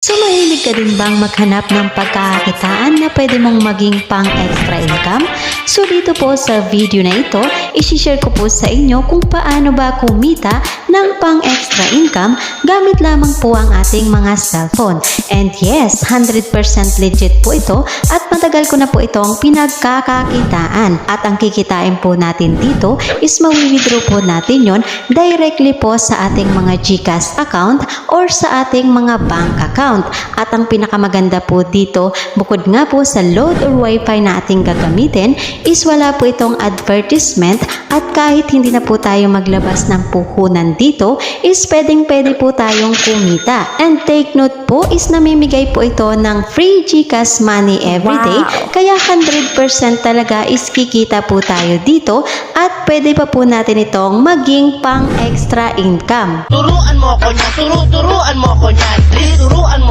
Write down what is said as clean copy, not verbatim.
So mahilig ka din bang maghanap ng pagkakakitaan na pwede mong maging pang extra income? So dito po sa video na ito, isi-share ko po sa inyo kung paano ba kumita ng pang extra income gamit lamang po ang ating mga cellphone. And yes, 100% legit po ito at matagal ko na po itong pinagkakakitaan. At ang kikitain po natin dito is mawi-withdraw po natin yon directly po sa ating mga GCash account or sa ating mga bank account. At ang pinakamaganda po dito, bukod nga po sa load or wifi na ating gagamitin, is wala po itong advertisement at kahit hindi na po tayo maglabas ng puhunan dito, is pwede po tayong kumita. And take note po, is namimigay po ito ng free GCash money everyday, kaya 100% talaga is kikita po tayo dito at pwede pa po natin itong maging pang extra income. Turuan mo ko niyan, turuan mo ko niyan, turuan mo